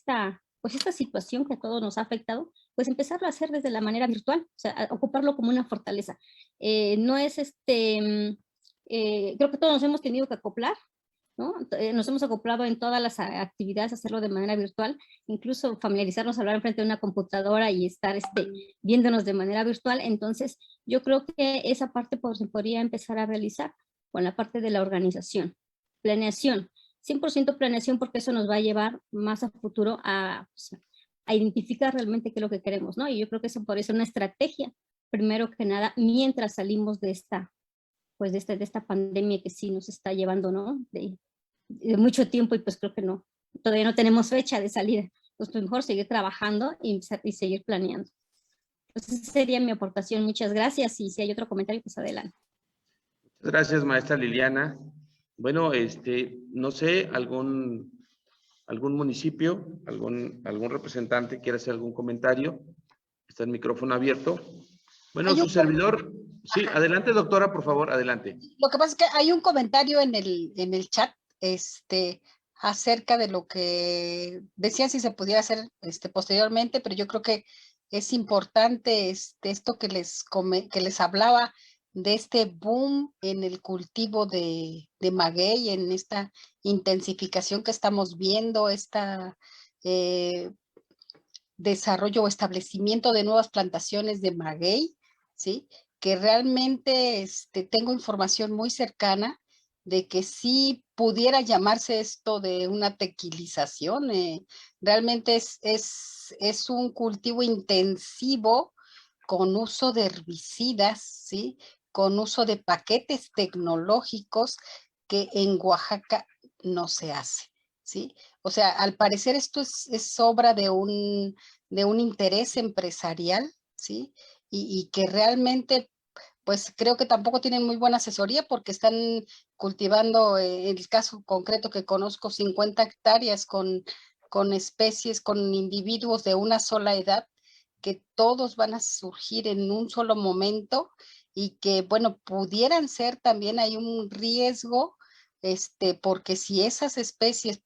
Speaker 3: pues esta situación que a todos nos ha afectado, pues empezarlo a hacer desde la manera virtual, o sea, ocuparlo como una fortaleza. No es creo que todos nos hemos tenido que acoplar, ¿no? Nos hemos acoplado en todas las actividades, hacerlo de manera virtual, incluso familiarizarnos, hablar frente a una computadora y estar viéndonos de manera virtual. Entonces, yo creo que esa parte se podría empezar a realizar con la parte de la organización, planeación. 100% planeación, porque eso nos va a llevar más a futuro pues, a identificar realmente qué es lo que queremos, ¿no? Y yo creo que eso podría ser una estrategia, primero que nada, mientras salimos de pues de esta pandemia que sí nos está llevando, ¿no? De mucho tiempo y pues creo que no, todavía no tenemos fecha de salida. Pues mejor seguir trabajando y seguir planeando. Entonces esa sería mi aportación. Muchas gracias y si hay otro comentario, pues adelante.
Speaker 1: Gracias, maestra Liliana. Bueno, no sé, algún municipio, algún representante quiere hacer algún comentario. Está el micrófono abierto. Bueno, su servidor. Sí, adelante, doctora, por favor, adelante.
Speaker 2: Lo que pasa es que hay un comentario en el chat, acerca de lo que decían si se pudiera hacer posteriormente, pero yo creo que es importante esto que les hablaba de este boom en el cultivo de maguey, en esta intensificación que estamos viendo, desarrollo o establecimiento de nuevas plantaciones de maguey, ¿sí? Que realmente tengo información muy cercana de que sí pudiera llamarse esto de una tequilización. Realmente es un cultivo intensivo con uso de herbicidas, ¿sí? Con uso de paquetes tecnológicos que en Oaxaca no se hace, ¿sí? O sea, al parecer esto es obra de un interés empresarial, ¿sí? Y que realmente, pues creo que tampoco tienen muy buena asesoría porque están cultivando, en el caso concreto que conozco, 50 hectáreas con especies, con individuos de una sola edad, que todos van a surgir en un solo momento y que, bueno, pudieran ser también hay un riesgo, porque si esas especies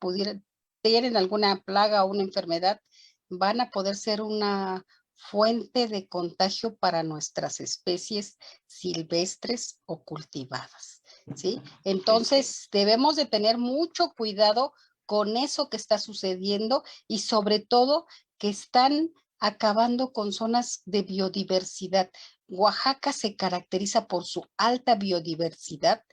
Speaker 2: tienen alguna plaga o una enfermedad, van a poder ser una fuente de contagio para nuestras especies silvestres o cultivadas, ¿sí? Entonces, debemos de tener mucho cuidado con eso que está sucediendo y sobre todo que están acabando con zonas de biodiversidad. Oaxaca se caracteriza por su alta biodiversidad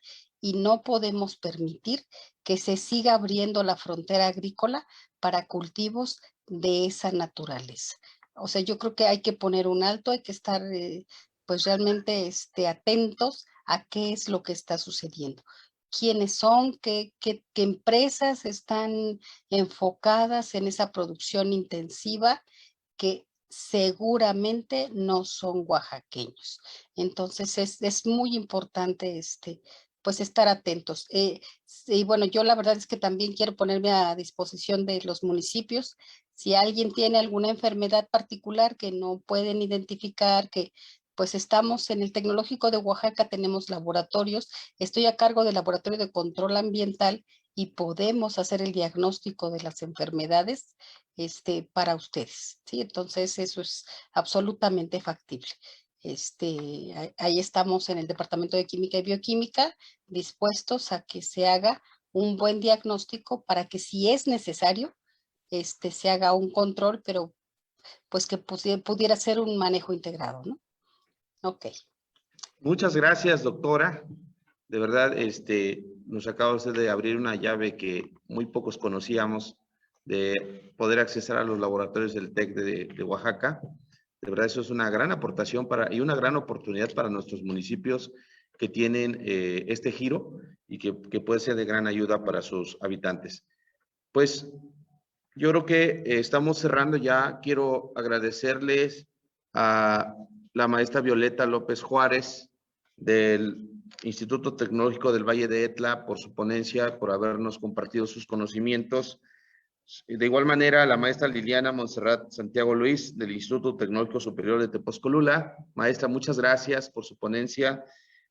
Speaker 2: y no podemos permitir que se siga abriendo la frontera agrícola para cultivos de esa naturaleza. O sea, yo creo que hay que poner un alto, hay que estar pues realmente atentos a qué es lo que está sucediendo. ¿Quiénes son? ¿Qué empresas están enfocadas en esa producción intensiva que seguramente no son oaxaqueños? Entonces es muy importante pues estar atentos. Y bueno, yo la verdad es que también quiero ponerme a disposición de los municipios. Si alguien tiene alguna enfermedad particular que no pueden identificar, que pues estamos en el Tecnológico de Oaxaca, tenemos laboratorios. Estoy a cargo del Laboratorio de Control Ambiental y podemos hacer el diagnóstico de las enfermedades para ustedes, ¿sí? Entonces eso es absolutamente factible. Ahí estamos en el Departamento de Química y Bioquímica, dispuestos a que se haga un buen diagnóstico para que si es necesario, se haga un control, pero pues que pudiera ser un manejo integrado, ¿no? Ok.
Speaker 1: Muchas gracias, doctora. De verdad, nos acaba usted de abrir una llave que muy pocos conocíamos, de poder acceder a los laboratorios del TEC de Oaxaca. De verdad, eso es una gran aportación y una gran oportunidad para nuestros municipios que tienen este giro y que puede ser de gran ayuda para sus habitantes. Pues yo creo que estamos cerrando ya. Quiero agradecerles a la maestra Violeta López Juárez del Instituto Tecnológico del Valle de Etla por su ponencia, por habernos compartido sus conocimientos. De igual manera, a la maestra Liliana Montserrat Santiago Luis del Instituto Tecnológico Superior de Tepozcolula. Maestra, muchas gracias por su ponencia.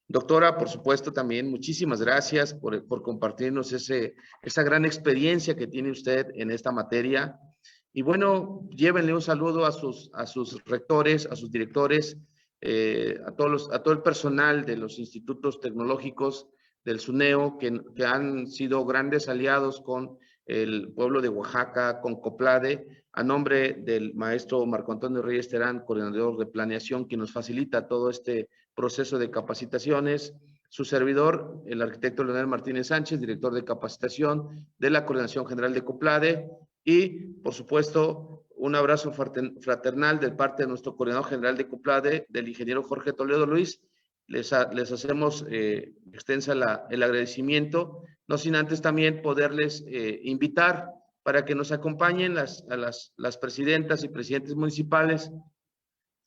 Speaker 1: Doctora, por supuesto, también muchísimas gracias por compartirnos esa gran experiencia que tiene usted en esta materia. Y bueno, llévenle un saludo a sus rectores, a sus directores, a todo el personal de los institutos tecnológicos del SUNEO, que han sido grandes aliados con el pueblo de Oaxaca, con COPLADE, a nombre del maestro Marco Antonio Reyes Terán, coordinador de planeación, que nos facilita todo este proceso de capacitaciones. Su servidor, el arquitecto Leonel Martínez Sánchez, director de capacitación de la Coordinación General de COPLADE, y, por supuesto, un abrazo fraternal de parte de nuestro coordinador general de COPLADE, del ingeniero Jorge Toledo Luis. Les hacemos extensa el agradecimiento, no sin antes también poderles invitar para que nos acompañen a las presidentas y presidentes municipales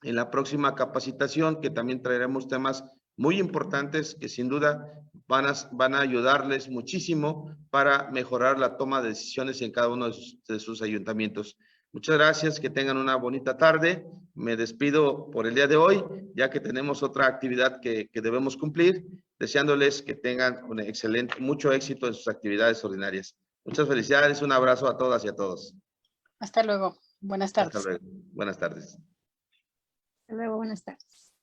Speaker 1: en la próxima capacitación, que también traeremos temas muy importantes que sin duda van a ayudarles muchísimo para mejorar la toma de decisiones en cada uno de sus ayuntamientos. Muchas gracias, que tengan una bonita tarde. Me despido por el día de hoy, ya que tenemos otra actividad que debemos cumplir, deseándoles que tengan un mucho éxito en sus actividades ordinarias. Muchas felicidades, un abrazo a todas y a todos.
Speaker 2: Hasta luego. Buenas tardes.
Speaker 1: Hasta luego. Buenas tardes.
Speaker 3: Hasta luego, buenas tardes.